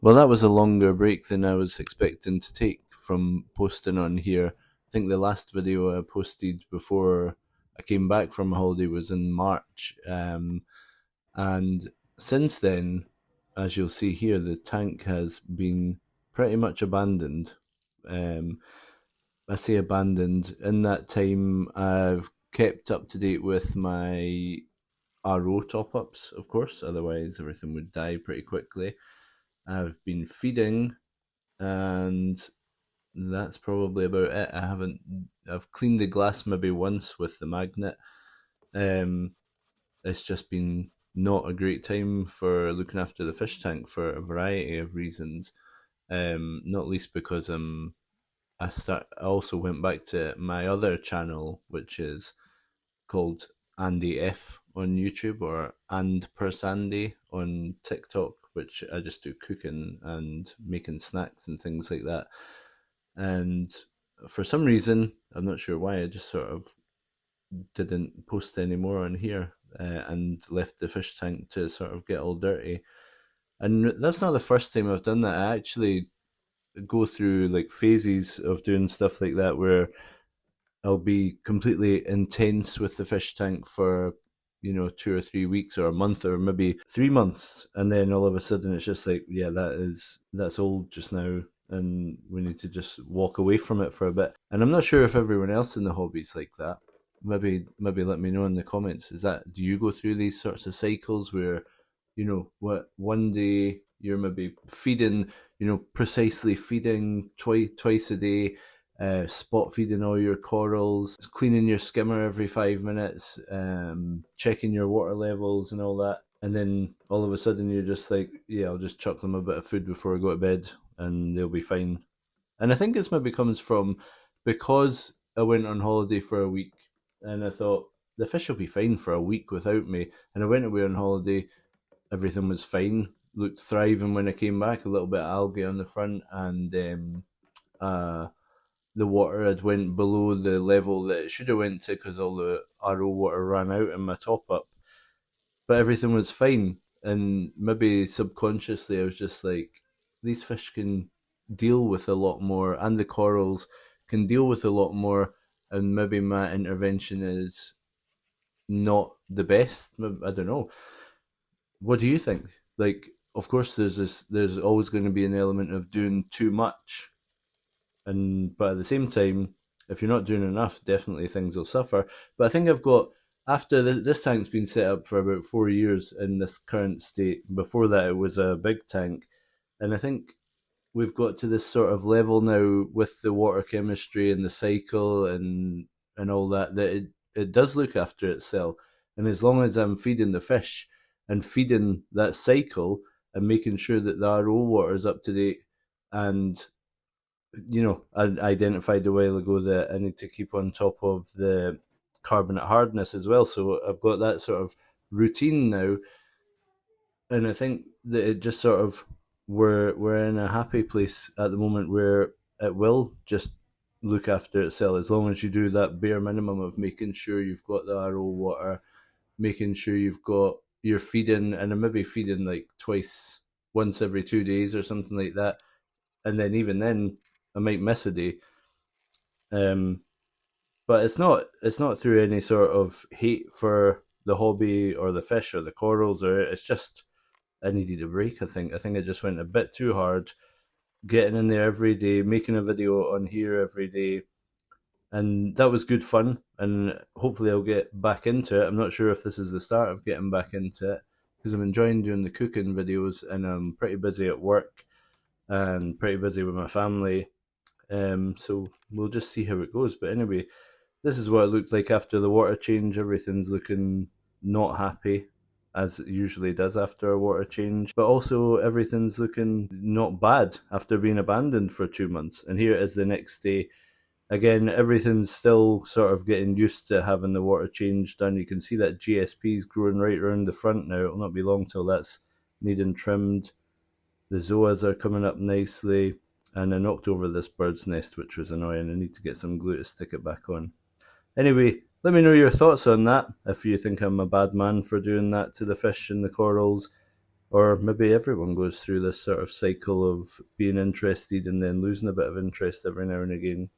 Well, that was a longer break than I was expecting to take from posting on here. I think the last video I posted before I came back from a holiday was in March. And since then, as you'll see here, the tank has been pretty much abandoned. Um, I say abandoned. In that time, I've kept up to date with my RO top ups, of course, otherwise, everything would die pretty quickly. I've been feeding, and that's probably about it. I've cleaned the glass maybe once with the magnet. Um, it's just been not a great time for looking after the fish tank for a variety of reasons. Not least because I also went back to my other channel, which is called Andy F on YouTube, or And Per Sandy on TikTok, which I just do cooking and making snacks and things like that. And for some reason, I'm not sure why, I just sort of didn't post any more on here, and left the fish tank to sort of get all dirty. And that's not the first time I've done that. I actually go through like phases of doing stuff like that where I'll be completely intense with the fish tank for 2 or 3 weeks or a month or maybe 3 months, and then all of a sudden it's just like, yeah, that's old just now, and we need to just walk away from it for a bit. And I'm not sure if everyone else in the hobby's like that. Maybe let me know in the comments. Do you go through these sorts of cycles where what one day you're maybe feeding, precisely feeding twice a day, spot feeding all your corals, cleaning your skimmer every 5 minutes, checking your water levels and all that. And then all of a sudden you're just like, yeah, I'll just chuck them a bit of food before I go to bed and they'll be fine. And I think this maybe comes from because I went on holiday for a week and I thought the fish will be fine for a week without me. And I went away on holiday, everything was fine, looked thriving when I came back, a little bit of algae on the front, and the water had went below the level that it should have went to because all the RO water ran out in my top up. But everything was fine, and maybe subconsciously I was just like, these fish can deal with a lot more, and the corals can deal with a lot more, and maybe my intervention is not the best. I don't know. What do you think? Like, of course, There's always going to be an element of doing too much, and but at the same time, if you're not doing enough, definitely things will suffer. But I think I've got after this tank's been set up for about 4 years in this current state. Before that, it was a big tank, and I think we've got to this sort of level now with the water chemistry and the cycle and all that, that it does look after itself. And as long as I'm feeding the fish and feeding that cycle and making sure that the RO water is up to date, and I identified a while ago that I need to keep on top of the carbonate hardness as well. So I've got that sort of routine now, and I think that it just sort of we're in a happy place at the moment where it will just look after itself as long as you do that bare minimum of making sure you've got the RO water, making sure you've got your feeding, and I'm maybe feeding like once every 2 days or something like that, and then even then I might miss a day. Um, but it's not through any sort of hate for the hobby or the fish or the corals, or it's just I needed a break. I think I just went a bit too hard, getting in there every day, making a video on here every day, and that was good fun. And hopefully, I'll get back into it. I'm not sure if this is the start of getting back into it because I'm enjoying doing the cooking videos, and I'm pretty busy at work and pretty busy with my family. So we'll just see how it goes. But anyway, this is what it looked like after the water change. Everything's looking not happy, as it usually does after a water change. But also, everything's looking not bad after being abandoned for 2 months. And here it is the next day. Again, everything's still sort of getting used to having the water change done. You can see that GSP is growing right around the front now. It'll not be long till that's needing trimmed. The zoas are coming up nicely. And I knocked over this bird's nest, which was annoying. I need to get some glue to stick it back on. Anyway, let me know your thoughts on that. If you think I'm a bad man for doing that to the fish and the corals, Or maybe everyone goes through this sort of cycle of being interested and then losing a bit of interest every now and again.